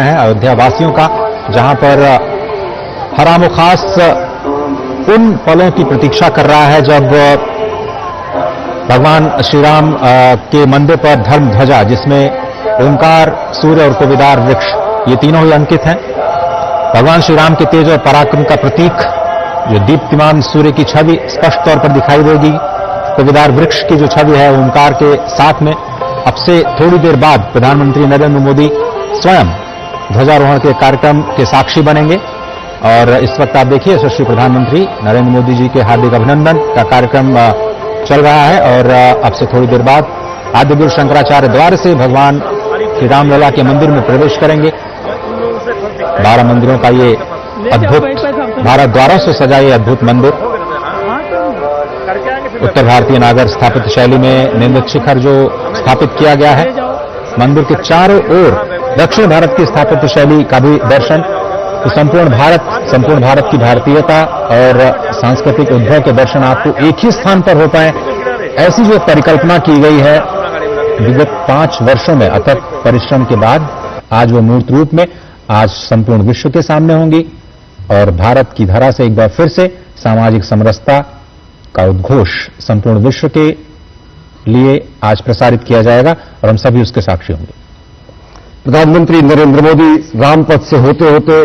है अयोध्या वासियों का, जहां पर हराम खास उन पलों की प्रतीक्षा कर रहा है जब भगवान श्री राम के मंदिर पर धर्म ध्वजा, जिसमें ओंकार, सूर्य और कोविदार वृक्ष, ये तीनों ही अंकित हैं। भगवान श्री राम के तेज और पराक्रम का प्रतीक जो दीप्तिमान सूर्य की छवि स्पष्ट तौर पर दिखाई देगी। कोविदार वृक्ष की जो छवि है ओंकार के साथ में, अब से थोड़ी देर बाद प्रधानमंत्री नरेंद्र मोदी स्वयं ध्वजारोहण के कार्यक्रम के साक्षी बनेंगे। और इस वक्त आप देखिए यशस्वी प्रधानमंत्री नरेंद्र मोदी जी के हार्दिक अभिनंदन का कार्यक्रम चल रहा है। और अब से थोड़ी देर बाद आदिगुरु शंकराचार्य द्वार से भगवान श्री रामलला के मंदिर में प्रवेश करेंगे। 12 मंदिरों का ये अद्भुत, 12 द्वारों से सजा ये अद्भुत मंदिर, उत्तर भारतीय नागर स्थापित शैली में निंदित शिखर जो स्थापित किया गया है। मंदिर के चारों ओर दक्षिण भारत की स्थापत्य शैली का भी दर्शन, तो संपूर्ण भारत की भारतीयता और सांस्कृतिक उद्भव के दर्शन आपको एक ही स्थान पर हो पाए, ऐसी जो परिकल्पना की गई है विगत 5 वर्षों में अथक परिश्रम के बाद आज वो मूर्त रूप में आज संपूर्ण विश्व के सामने होंगी। और भारत की धरा से एक बार फिर से सामाजिक समरसता का उद्घोष संपूर्ण विश्व के लिए आज प्रसारित किया जाएगा और हम सभी उसके साक्षी होंगे। प्रधानमंत्री नरेंद्र मोदी रामपथ से होते होते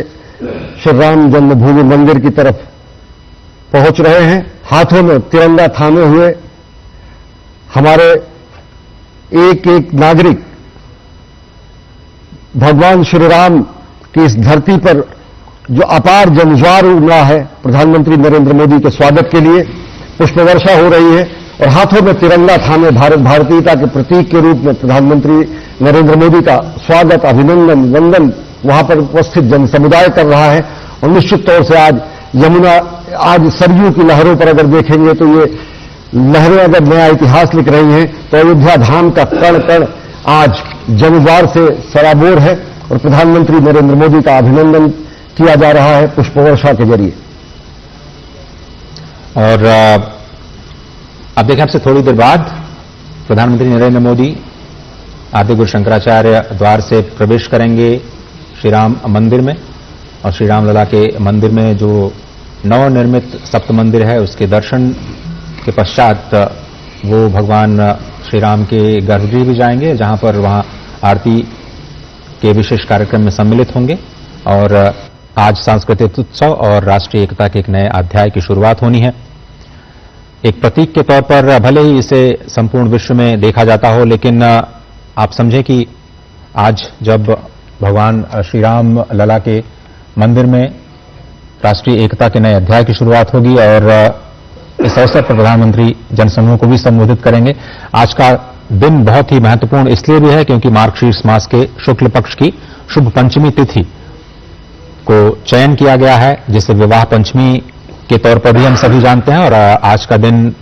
श्री राम जन्मभूमि मंदिर की तरफ पहुंच रहे हैं। हाथों में तिरंगा थामे हुए हमारे एक एक नागरिक भगवान श्री राम की इस धरती पर जो अपार जनज्वार उमड़ा है, प्रधानमंत्री नरेंद्र मोदी के स्वागत के लिए पुष्प वर्षा हो रही है और हाथों में तिरंगा थामे भारतीयता के प्रतीक के रूप में प्रधानमंत्री नरेंद्र मोदी का स्वागत, अभिनंदन, वंदन वहां पर उपस्थित जन समुदाय कर रहा है। और निश्चित तौर से आज यमुना, आज सरयू की लहरों पर अगर देखेंगे तो ये लहरें अगर नया इतिहास लिख रही हैं, तो अयोध्या धाम का कण कण आज जनज्वार से सराबोर है और प्रधानमंत्री नरेंद्र मोदी का अभिनंदन किया जा रहा है पुष्प वर्षा के जरिए। और अब देखें, आपसे थोड़ी देर बाद प्रधानमंत्री नरेंद्र मोदी आदिगुरु शंकराचार्य द्वार से प्रवेश करेंगे श्री राम मंदिर में। और श्री रामलला के मंदिर में जो नवनिर्मित सप्त मंदिर है उसके दर्शन के पश्चात वो भगवान श्री राम के गर्भगृह भी जाएंगे, जहां पर वहां आरती के विशेष कार्यक्रम में सम्मिलित होंगे। और आज सांस्कृतिक उत्सव और राष्ट्रीय एकता के एक नए अध्याय की शुरुआत होनी है। एक प्रतीक के तौर पर भले ही इसे संपूर्ण विश्व में देखा जाता हो, लेकिन आप समझें कि आज जब भगवान श्री राम लला के मंदिर में राष्ट्रीय एकता के नए अध्याय की शुरुआत होगी और इस अवसर पर प्रधानमंत्री जनसमूह को भी संबोधित करेंगे। आज का दिन बहुत ही महत्वपूर्ण इसलिए भी है क्योंकि मार्गशीर्ष मास के शुक्ल पक्ष की शुभ पंचमी तिथि को चयन किया गया है, जिसे विवाह पंचमी के तौर पर भी हम सभी जानते हैं। और आज का दिन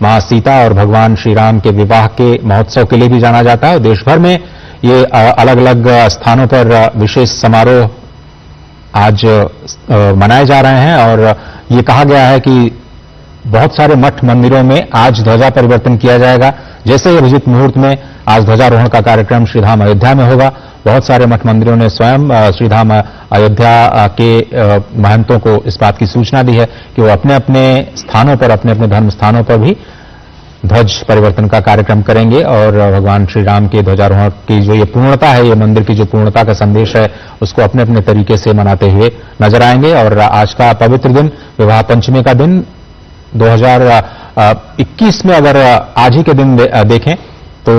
मां सीता और भगवान श्री राम के विवाह के महोत्सव के लिए भी जाना जाता है। और देश भर में ये अलग अलग स्थानों पर विशेष समारोह आज मनाए जा रहे हैं। और ये कहा गया है कि बहुत सारे मठ मंदिरों में आज ध्वजा परिवर्तन किया जाएगा। जैसे ही अभिजीत मुहूर्त में आज ध्वजारोहण का कार्यक्रम श्रीधाम अयोध्या में होगा, बहुत सारे मठ मंदिरों ने स्वयं श्रीधाम अयोध्या के महंतों को इस बात की सूचना दी है कि वो अपने अपने स्थानों पर, अपने अपने धर्म स्थानों पर भी ध्वज परिवर्तन का कार्यक्रम करेंगे। और भगवान श्री राम के ध्वजारोहण की जो ये पूर्णता है, ये मंदिर की जो पूर्णता का संदेश है, उसको अपने अपने तरीके से मनाते हुए नजर आएंगे। और आज का पवित्र दिन, विवाह पंचमी का दिन 2021 में अगर आज ही के दिन देखें तो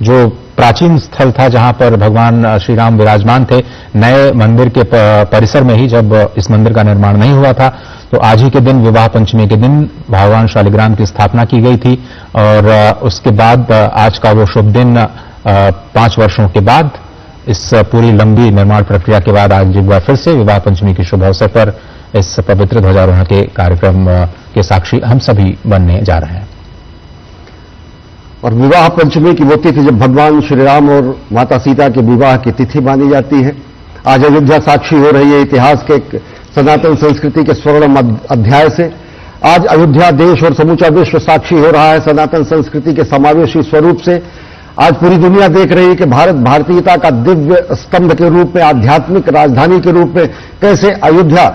जो प्राचीन स्थल था जहां पर भगवान श्री राम विराजमान थे, नए मंदिर के परिसर में ही जब इस मंदिर का निर्माण नहीं हुआ था, तो आज ही के दिन, विवाह पंचमी के दिन भगवान शालिग्राम की स्थापना की गई थी। और उसके बाद आज का वो शुभ दिन 5 वर्षों के बाद, इस पूरी लंबी निर्माण प्रक्रिया के बाद आज एक बार फिर से विवाह पंचमी के शुभ अवसर पर इस पवित्र ध्वजारोहण के कार्यक्रम के साक्षी हम सभी बनने जा रहे हैं। और विवाह पंचमी की वो तिथि जब भगवान श्री राम और माता सीता के विवाह की तिथि मानी जाती है। आज अयोध्या साक्षी हो रही है इतिहास के सनातन संस्कृति के स्वर्णिम अध्याय से। आज अयोध्या देश और समूचा विश्व साक्षी हो रहा है सनातन संस्कृति के समावेशी स्वरूप से। आज पूरी दुनिया देख रही है कि भारत भारतीयता का दिव्य स्तंभ के रूप में, आध्यात्मिक राजधानी के रूप में कैसे अयोध्या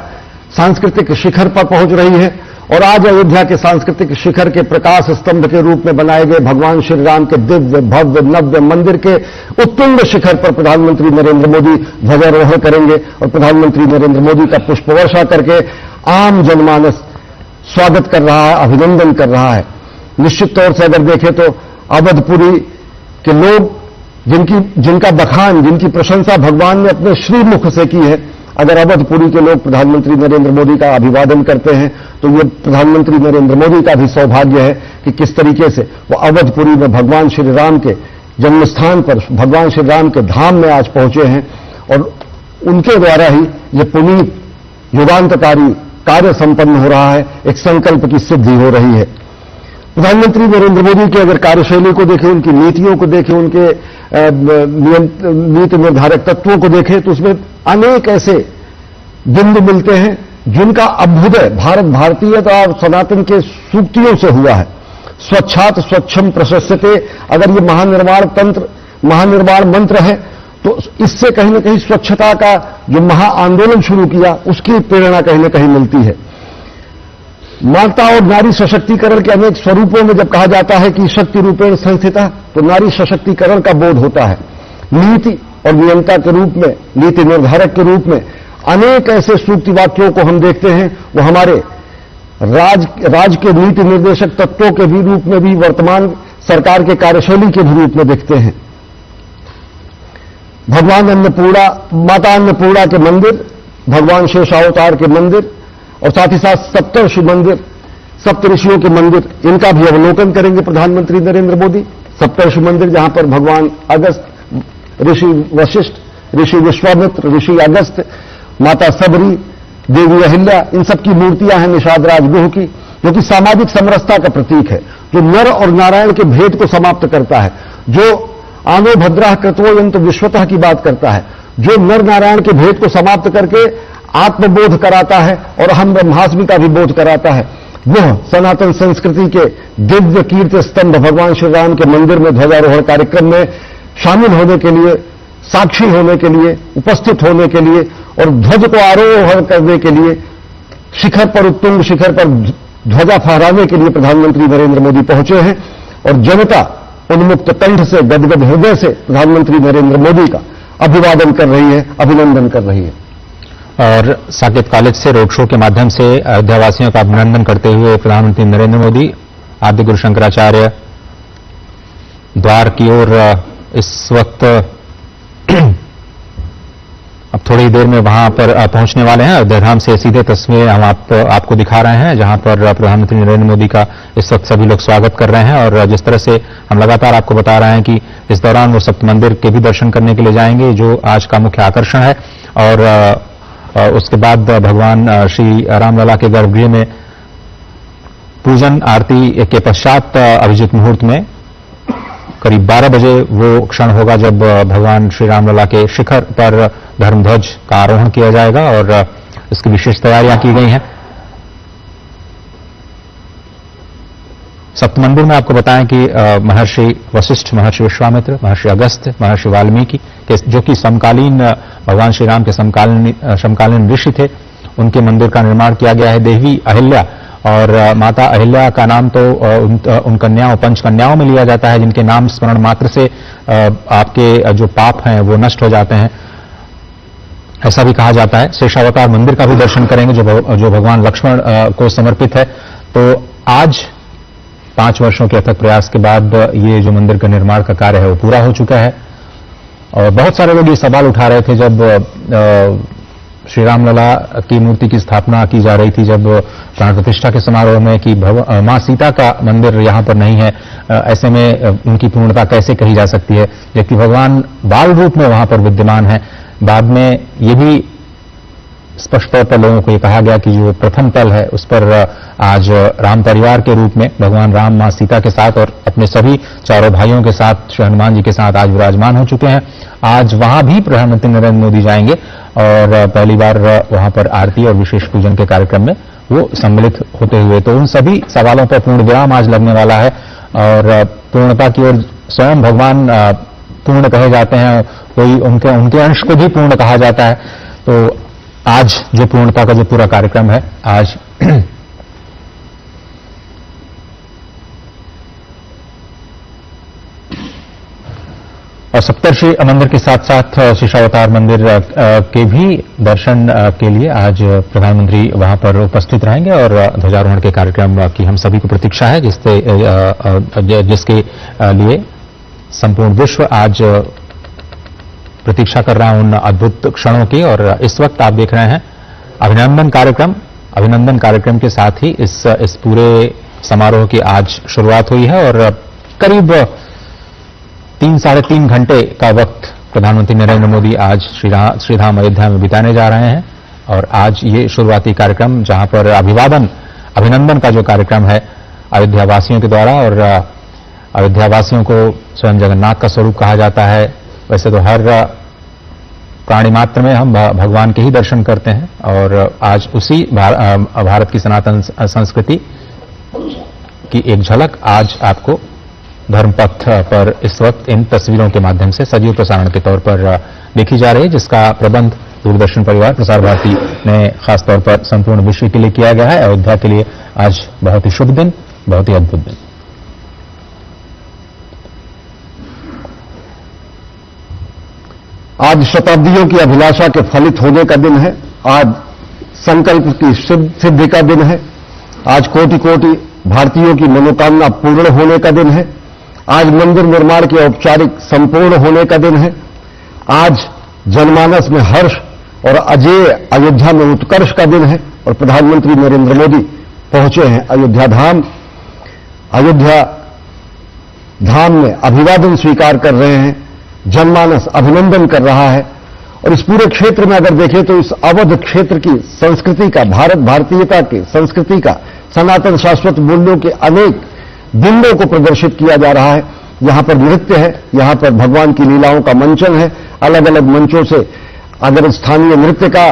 सांस्कृतिक शिखर पर पहुंच रही है। और आज अयोध्या के सांस्कृतिक शिखर के प्रकाश स्तंभ के रूप में बनाए गए भगवान श्री राम के दिव्य भव्य नव्य मंदिर के उत्तुंग शिखर पर प्रधानमंत्री नरेंद्र मोदी ध्वजारोहण करेंगे और प्रधानमंत्री नरेंद्र मोदी का पुष्प वर्षा करके आम जनमानस स्वागत कर रहा है, अभिनंदन कर रहा है। निश्चित तौर से अगर देखें तो अवधपुरी के लोग जिनका बखान, जिनकी प्रशंसा भगवान ने अपने श्रीमुख से की है, अगर अवधपुरी के लोग प्रधानमंत्री नरेंद्र मोदी का अभिवादन करते हैं तो ये प्रधानमंत्री नरेंद्र मोदी का भी सौभाग्य है कि किस तरीके से वो अवधपुरी में भगवान श्री राम के जन्मस्थान पर, भगवान श्री राम के धाम में आज पहुंचे हैं और उनके द्वारा ही ये पुनीत युगांतकारी कार्य संपन्न हो रहा है, एक संकल्प की सिद्धि हो रही है। प्रधानमंत्री नरेंद्र मोदी की अगर कार्यशैली को देखें, उनकी नीतियों को देखें, उनके नीति निर्धारक तत्वों को देखें तो उसमें अनेक ऐसे बिंदु मिलते हैं जिनका अभ्युदय भारत भारतीयता और सनातन के सूक्तियों से हुआ है। स्वच्छात स्वच्छम प्रशस्यते, अगर ये महानिर्वाण मंत्र है तो इससे कहीं ना कहीं स्वच्छता का जो महाआंदोलन शुरू किया उसकी प्रेरणा कहीं ना कहीं मिलती है। माता और नारी सशक्तिकरण के अनेक स्वरूपों में जब कहा जाता है कि शक्ति रूपेण संस्थिता, तो नारी सशक्तिकरण का बोध होता है। नीति और नियंता के रूप में, नीति निर्धारक के रूप में अनेक ऐसे सूक्ति वाक्यों को हम देखते हैं, वो हमारे राज के नीति निर्देशक तत्वों के भी रूप में भी, वर्तमान सरकार के कार्यशैली के भी रूप में दिखते हैं। भगवान अन्नपूर्णा, माता अन्नपूर्णा के मंदिर, भगवान शेषावतार के मंदिर और साथ ही साथ सप्तर्षि मंदिर, सप्तऋषियों के मंदिर, इनका भी अवलोकन करेंगे प्रधानमंत्री नरेंद्र मोदी। सप्तर्षि मंदिर जहां पर भगवान अगस्त, ऋषि वशिष्ठ, ऋषि विश्वामित्र, ऋषि अगस्त, माता सबरी, देवी अहिल्या, इन सब की मूर्तियां हैं निषाद राजगुह की, जो कि सामाजिक समरसता का प्रतीक है, जो नर और नारायण के भेद को समाप्त करता है, जो आनो भद्रः कृतो यंत विश्वतः की बात करता है, जो नर नारायण के भेद को समाप्त करके आत्मबोध कराता है और अहम ब्रह्मास्मि का भी बोध कराता है। वह सनातन संस्कृति के दिव्य कीर्ति स्तंभ भगवान श्री राम के मंदिर में ध्वजारोहण कार्यक्रम में शामिल होने के लिए, साक्षी होने के लिए, उपस्थित होने के लिए और ध्वज को आरोहण करने के लिए, शिखर पर, उत्तुंग शिखर पर ध्वजा फहराने के लिए प्रधानमंत्री नरेंद्र मोदी पहुंचे हैं और जनता उन्मुक्त कंठ से, गदगद हृदय से प्रधानमंत्री नरेंद्र मोदी का अभिवादन कर रही है, अभिनंदन कर रही है। और साकेत कॉलेज से रोड शो के माध्यम से अयोध्यावासियों का अभिनंदन करते हुए प्रधानमंत्री नरेंद्र मोदी आद्य गुरु शंकराचार्य द्वार की ओर इस वक्त अब थोड़ी देर में वहां पर पहुंचने वाले हैं। अयोध्या धाम से सीधे तस्वीरें हम आपको दिखा रहे हैं, जहां पर प्रधानमंत्री नरेंद्र मोदी का इस वक्त सभी लोग स्वागत कर रहे हैं। और जिस तरह से हम लगातार आपको बता रहे हैं कि इस दौरान वो सप्त मंदिर के भी दर्शन करने के लिए जाएंगे, जो आज का मुख्य आकर्षण है। और उसके बाद भगवान श्री रामलला के गर्भगृह में पूजन आरती के पश्चात अभिजीत मुहूर्त में करीब 12 बजे वो क्षण होगा जब भगवान श्री रामलला के शिखर पर धर्मध्वज का आरोहण किया जाएगा और इसकी विशेष तैयारियां की गई हैं। सप्त मंदिर में आपको बताएं कि महर्षि वशिष्ठ, महर्षि विश्वामित्र, महर्षि अगस्त्य, महर्षि वाल्मीकि के जो कि समकालीन भगवान श्री राम के समकालीन ऋषि थे, उनके मंदिर का निर्माण किया गया है। देवी अहिल्या और माता अहिल्या का नाम तो उन कन्याओं, पंच कन्याओं में लिया जाता है, जिनके नाम स्मरण मात्र से आपके जो पाप हैं वो नष्ट हो जाते हैं, ऐसा भी कहा जाता है। शेषावतार मंदिर का भी दर्शन करेंगे जो भगवान लक्ष्मण को समर्पित है। तो आज 5 वर्षों के अथक प्रयास के बाद ये जो मंदिर का निर्माण का कार्य है वो पूरा हो चुका है। और बहुत सारे लोग ये सवाल उठा रहे थे जब श्री रामलला की मूर्ति की स्थापना की जा रही थी, जब प्राण प्रतिष्ठा के समारोह में, कि मां सीता का मंदिर यहां पर नहीं है, ऐसे में उनकी पूर्णता कैसे कही जा सकती है, जबकि भगवान बाल रूप में वहां पर विद्यमान है। बाद में ये भी स्पष्ट तौर पर लोगों को ये कहा गया कि जो प्रथम तल है उस पर आज राम परिवार के रूप में भगवान राम मां सीता के साथ और अपने सभी चारों भाइयों के साथ, श्री हनुमान जी के साथ आज विराजमान हो चुके हैं। आज वहां भी प्रधानमंत्री नरेंद्र मोदी जाएंगे और पहली बार वहां पर आरती और विशेष पूजन के कार्यक्रम में वो सम्मिलित होते हुए, तो उन सभी सवालों पर पूर्ण विराम आज लगने वाला है और पूर्णता की ओर स्वयं भगवान पूर्ण कहे जाते हैं, कोई उनके अंश को भी पूर्ण कहा जाता है। तो आज जो पूर्णता का जो पूरा कार्यक्रम है, आज और सप्तर्षि मंदिर के साथ साथ शेषावतार मंदिर के भी दर्शन के लिए आज प्रधानमंत्री वहां पर उपस्थित रहेंगे और ध्वजारोहण के कार्यक्रम की हम सभी को प्रतीक्षा है, जिसके लिए संपूर्ण विश्व आज प्रतीक्षा कर रहा है उन अद्भुत क्षणों की। और इस वक्त आप देख रहे हैं अभिनंदन कार्यक्रम। अभिनंदन कार्यक्रम के साथ ही इस पूरे समारोह की आज शुरुआत हुई है और करीब 3-3.5 घंटे का वक्त प्रधानमंत्री नरेंद्र मोदी आज श्रीधाम अयोध्या में बिताने जा रहे हैं। और आज ये शुरुआती कार्यक्रम, जहां पर अभिनंदन का जो कार्यक्रम है अयोध्या वासियों के द्वारा, और अयोध्या वासियों को स्वयं जगन्नाथ का स्वरूप कहा जाता है। वैसे तो हर प्राणी मात्र में हम भगवान के ही दर्शन करते हैं, और आज उसी भारत की सनातन संस्कृति की एक झलक आज आपको धर्मपथ पर इस वक्त इन तस्वीरों के माध्यम से सजीव प्रसारण के तौर पर देखी जा रही है, जिसका प्रबंध दूरदर्शन परिवार प्रसार भारती ने खासतौर पर संपूर्ण विश्व के लिए किया गया है। अयोध्या के लिए आज बहुत ही शुभ दिन, बहुत ही अद्भुत दिन। आज शताब्दियों की अभिलाषा के फलित होने का दिन है। आज संकल्प की सिद्धि का दिन है। आज कोटि कोटि भारतीयों की मनोकामना पूर्ण होने का दिन है। आज मंदिर निर्माण के औपचारिक संपूर्ण होने का दिन है। आज जनमानस में हर्ष और अजेय अयोध्या में उत्कर्ष का दिन है। और प्रधानमंत्री नरेंद्र मोदी पहुंचे हैं अयोध्या धाम। अयोध्या धाम में अभिवादन स्वीकार कर रहे हैं। जनमानस अभिनंदन कर रहा है। और इस पूरे क्षेत्र में अगर देखें तो इस अवध क्षेत्र की संस्कृति का, भारतीयता की संस्कृति का, सनातन शाश्वत मूल्यों के अनेक बिंबों को प्रदर्शित किया जा रहा है। यहां पर नृत्य है, यहां पर भगवान की लीलाओं का मंचन है। अलग अलग मंचों से अगर स्थानीय नृत्य का